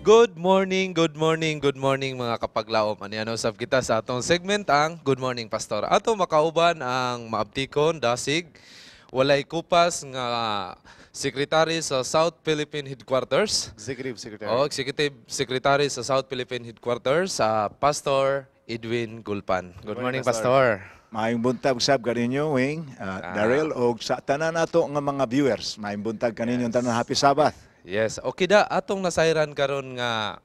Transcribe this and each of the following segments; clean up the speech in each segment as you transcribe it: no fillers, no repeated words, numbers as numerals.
Good morning, good morning, good morning mga kapaglaom. Ano sab kita sa atong segment ang Good Morning Pastor. Ato makauban ang maabtikon dasig walay kupas nga secretary sa South Philippine Headquarters. Executive Secretary. Executive Secretary sa South Philippine Headquarters, sa Pastor Edwin Gulpan. Good morning, Pastor. Maayong buntag sab kaninyo, Wing, Daryl, o sa tanan nato nga mga viewers. Maayong buntag kaninyo, tanan Happy Sabbath. Yes, okay da atong nasayran karon nga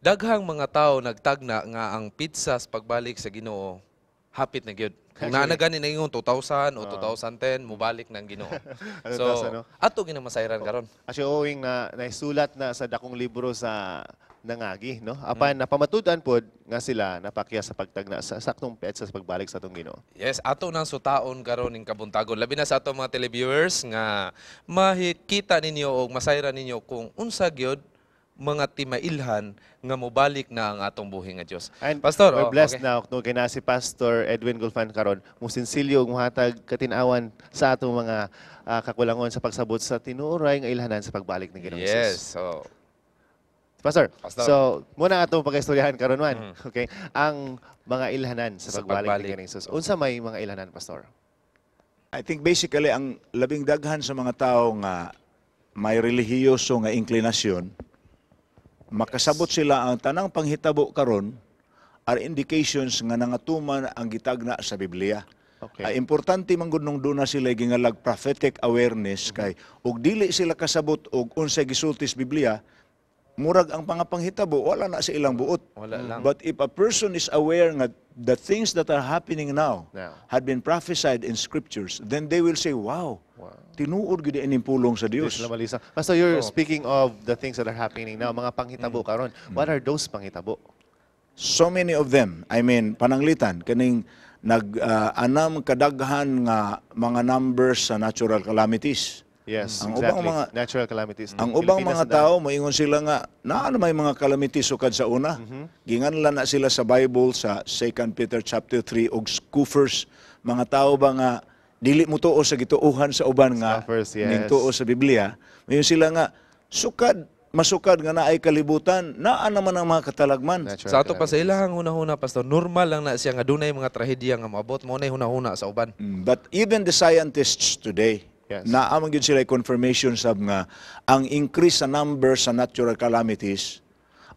daghang mga tao nagtagna nga ang pizza sa pagbalik sa Ginoo hapit na gyud. Kung naa na gani na ingon 2000 o 2010 mobalik nang Ginoo. So ato ginamasayran karon. Actually, owing na naisulat na sa dakong libro sa nangagi, no? Apan napamatudan pod nga sila napakya sa pagtagna sa saktong petsa sa pagbalik sa atong Ginoo. Yes, ato nang sutaon karon ning kabuntagon. Labi na sa ato mga televiewers nga makita ninyo o masayran ninyo kung unsa gyud mga timailhan nga mobalik na ang atong buhi nga Dios. And Pastor, we're blessed okay. now no kay na si Pastor Edwin Gulfan karon musinsilyo ug muhatag katinawan sa atong mga kakulangon sa pagsabot sa tinuoray nga ilhanan sa pagbalik ni Ginoong Yes, Jesus. so Pastor, Pastor. so muna atong pag-istoryahan karon man. Okay? Ang mga ilhanan sa pagbalik ni Ginoong Jesus. Unsa may mga ilhanan, Pastor? I think basically ang labing daghan sa mga tao nga may relihiyoso nga inklinasyon, makasabot sila ang tanang panghitabo karon are indications nga nangatuman ang gitagna sa Biblia. Okay. Importante man gud nung duna sila gingalag prophetic awareness kay ug dili sila kasabot og unsay gisulti sa Biblia, murag ang pangapanghitabo wala na sa ilang buot. Wala lang. But if a person is aware nga the things that are happening now had been prophesied in scriptures, then they will say, wow, tinuod gid ining pulong sa Dios. Pastor, you're speaking of the things that are happening now, mga panghitabo karon. What are those panghitabo? So many of them, I mean, pananglitan, kaning nag-anam kadaghan nga mga numbers sa natural calamities. Yes, Ang exactly. ubang mga Natural calamities. Ang ubang Pilipinas mga na- tao moingon sila nga naa na may mga calamities sukad sa una. Ginganlan na sila sa Bible sa 2 Peter chapter 3 og scoffers, mga tao ba nga dili mo tuo sa gituohan sa uban nga Scoffers, yes. ning tuo sa Biblia. Mayon sila nga masukad nga naay kalibutan, naa naman ang mga katalagman. Natural sa ato pa sa calamities. ilahang hunahuna, Pastor, normal lang na siya nga dunay mga trahedya nga maabot mo na hunahuna sa uban. But even the scientists today, Yes. naamang yun sila confirmation sab nga ang increase sa number sa natural calamities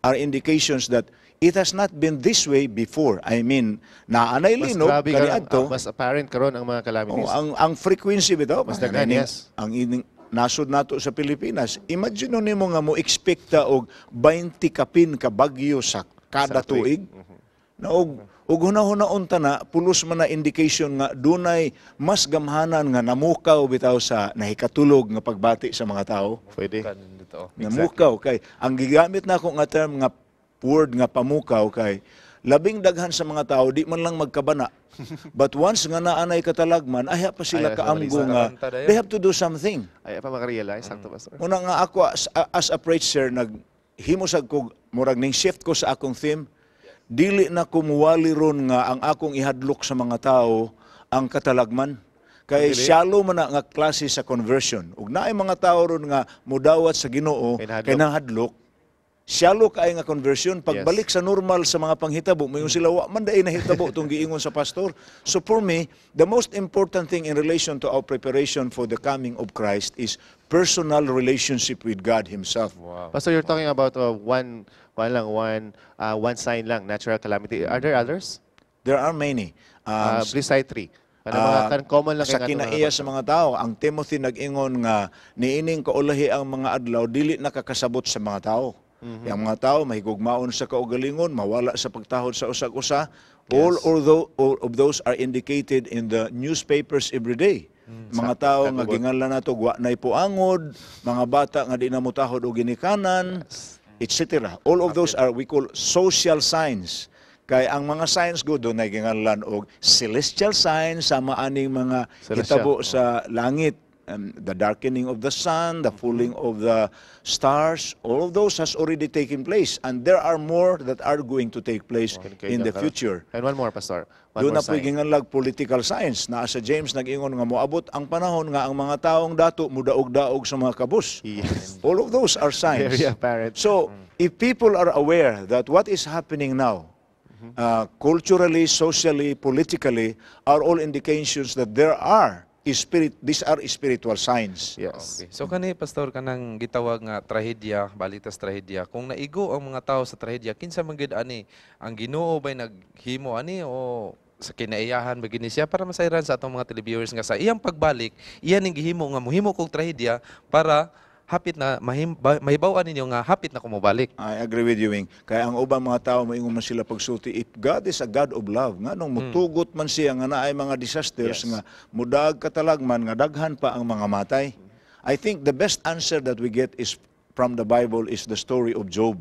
are indications that it has not been this way before. I mean, naanay Mas linog grabe karon, kaniadto. mas apparent karon ang mga calamities. Ang frequency bitaw, Mas daghan, yes. Ang ining nasud nato sa Pilipinas. Imagine nimo nga mo expecta og 20 kapin ka bagyo sa kada Sa tuig. tuig. Na og hunahuna na pulos man na indication nga dunay mas gamhanan nga namukaw bitaw sa nahikatulog nga pagbati sa mga tao. Pwede. Kanin dito. Namukaw kay ang gigamit nako nga term nga word nga pamukaw kay labing daghan sa mga tao di man lang magkabana. But once nga naanay katalagman, aya pa sila Aya sa kaamgo balisa. nga Taranta dayon. they have to do something. Ay pa makarealize sakto, Pastor. Una nga ako as a preacher naghimosag ko murag ning shift ko sa akong theme. Dili na kumuwali ron nga ang akong ihadlok sa mga tao ang katalagman. Kay shallow man na nga klase sa conversion. Ug naay mga tao ron nga mudawat sa Ginoo kay nahadlok. Shallow kay nga conversion pagbalik sa normal sa mga panghitabo mayon sila wa man daay nahitabo tong giingon sa pastor. So for me, the most important thing in relation to our preparation for the coming of Christ is personal relationship with God himself. Pastor, you're talking about one sign lang, natural calamity. Are there others? There are many. Please cite three. Ano mga common lang sa kay nga kinaiya sa mga tao, ang Timothy nag-ingon nga niining kaulahi ang mga adlaw dili nakakasabot sa mga tao. Yang mga tao mahigugmaon sa kaugalingon, mawala sa pagtahod sa usag-usa. All of those are indicated in the newspapers every day. Mga tao nga ginganlan nato wa nay puangod, mga bata nga di na motahod og ginikanan, etc. All of those are we call social signs. Kay ang mga signs go doon ay ginganlan og celestial signs sama aning mga Celestial, hitabo sa langit the darkening of the sun, the falling of the stars, all of those has already taken place. And there are more that are going to take place in the future. And one more, Pastor. One Doon more na po sign. ginganlag political science na sa James nag-ingon nga moabot ang panahon nga ang mga taong dato mudaog-daog sa mga kabus. Yes. All of those are signs. Very apparent. So, if people are aware that what is happening now, culturally, socially, politically, are all indications that these are spiritual signs. Yes. Okay. So kani pastor kanang gitawag nga trahedya, balitas trahedya. Kung naigo ang mga tao sa trahedya, kinsa man gid ani ang Ginoo bay naghimo ani o sa kinaiyahan bagini siya para masayran sa atong mga televiewers nga sa iyang pagbalik, iyan ning gihimo nga mohimo kog trahedya para hapit na mahibaw-an ninyo nga hapit na kumubalik. I agree with you, Wing. Kaya ang ubang mga tao, maingon man sila pagsulti, if God is a God of love, nga nung mutugot man siya nga naay mga disasters, Yes. nga mudag katalagman, nga daghan pa ang mga matay. I think the best answer that we get is from the Bible is the story of Job.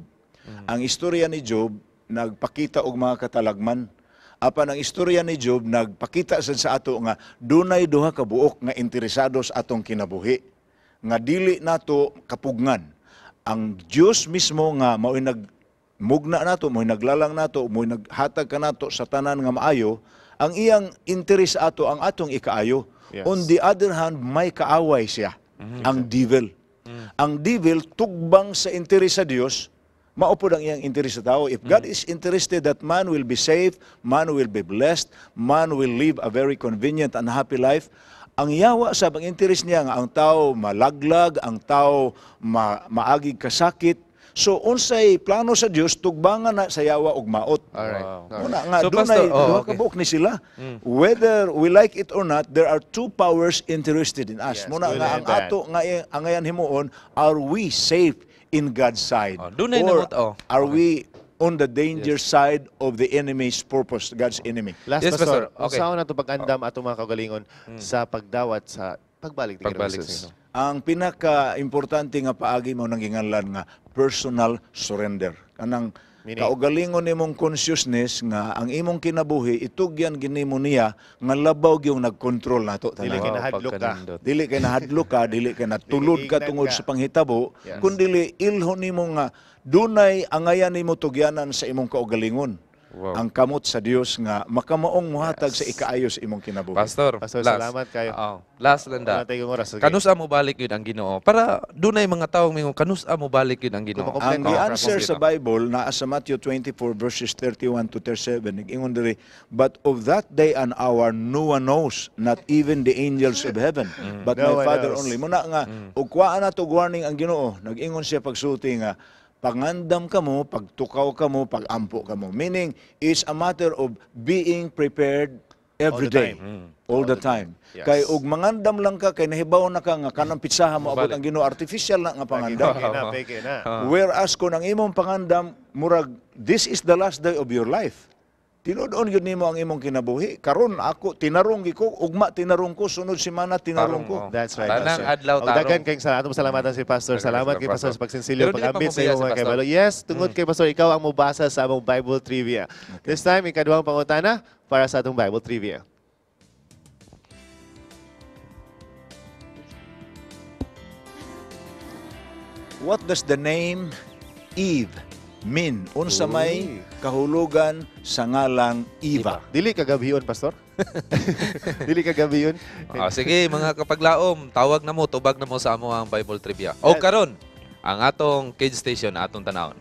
Ang istorya ni Job, nagpakita og mga katalagman. Apan ang istorya ni Job, nagpakita sa ato nga dunay duha ka buok nga interesado sa atong kinabuhi nga dili nato kapugngan. Ang Dios mismo nga mao'y nagmugna nato, mao'y naglalang nato, mao'y naghatag ka nato sa tanan nga maayo, ang iyang interes ato ang atong ikaayo. Yes. On the other hand, may kaaway siya, ang devil. Ang devil tugbang sa interes sa Dios, maupod ang iyang interes sa tao. If God is interested that man will be saved, man will be blessed, man will live a very convenient and happy life, ang yawa sa pag-interes niya nga ang tao malaglag, ang tao maagig kasakit. So unsay plano sa Dios tugbangan na sa yawa ug maot. Alright. Wow. Alright. Muna nga So, dunay Pastor, duha ka okay. buok ni sila. Whether we like it or not, there are two powers interested in us. Yes, Muna good nga and ang bad. ato nga ang ngayon himuon, are we safe in God's side? Oh, dunay Or namot, oh. are we on the danger side of the enemy's purpose, God's enemy? Last, Yes, Pastor. Pastor. Okay. Usahaw na ito pag-andam atong mga kaugalingon sa pagdawat sa pagbalik ni Pagbalik Ginoong sa Hesus. Ang pinaka-importante nga paagi mo nang ginganlan nga personal surrender. Kanang Meaning? kaugalingon nimong consciousness nga ang imong kinabuhi itugyan ginimo niya nga labaw gyung nagkontrol nato Dili tanan. kay nahadlok ka. pagkanindot. Dili kay nahadlok ka, dili kay natulod ka Dili tungod ignan sa ka. panghitabo, Yes. kundi ilho nimo nga dunay angayan nimo tugyanan sa imong kaugalingon. Wow. Ang kamot sa Dios nga makamaong muhatag sa ikaayo sa imong kinabuhi. Pastor, Pastor, last. salamat kayo. Last landa. Wala tayong oras. Okay. Kanusa mo balik yun ang Ginoo. Para dunay mga taong mingon kanusa mo balik yun ang Ginoo. Ang the Oh, answer complete. sa Bible na sa Matthew 24 verses 31 to 37 nag-ingon diri, but of that day and hour no one knows, not even the angels of heaven, but No one my Father knows. only. Muna nga ug kuhaan nato warning ang Ginoo. Nag-ingon siya pagsulti nga pangandam ka mo, pagtukaw ka mo, pagampo ka mo. Meaning, it's a matter of being prepared every All the day. time. All the time. Yes. Kay ug mangandam lang ka, kay nahibaw na ka nga kanang pitsahan mo abot Mabalik. ang Ginoo, artificial na nga pangandam. Peke na. Whereas kung ang imong pangandam, murag, this is the last day of your life. Tinuod-on yun nimo ang imong kinabuhi. Karon ako, tinarong ko, ugma tinarong ko, sunod simana tinarong ko. Tarong, oh. That's right. Tanang Pastor. adlaw Og daghan tarong. kayong salamat mo salamatan si Pastor. Salamat kay Pastor sa pagsinsilyo, Pero dili pa pag-ambit sa mo iyo biya si mga Pastor. kaibalo. Yes, tungod kay Pastor, ikaw ang mubasa sa among Bible Trivia. This time, ikaduhang pangutana para sa atong Bible Trivia. What does the name Eve mean? Unsa may kahulugan sa ngalang Eva? Dili kagabiyon, Pastor? Dili kagabiyon? Sige, mga kapaglaom, tawag na mo, tubag na mo sa amo ang Bible Trivia. O karon, ang atong Kids Station, atong tanawon.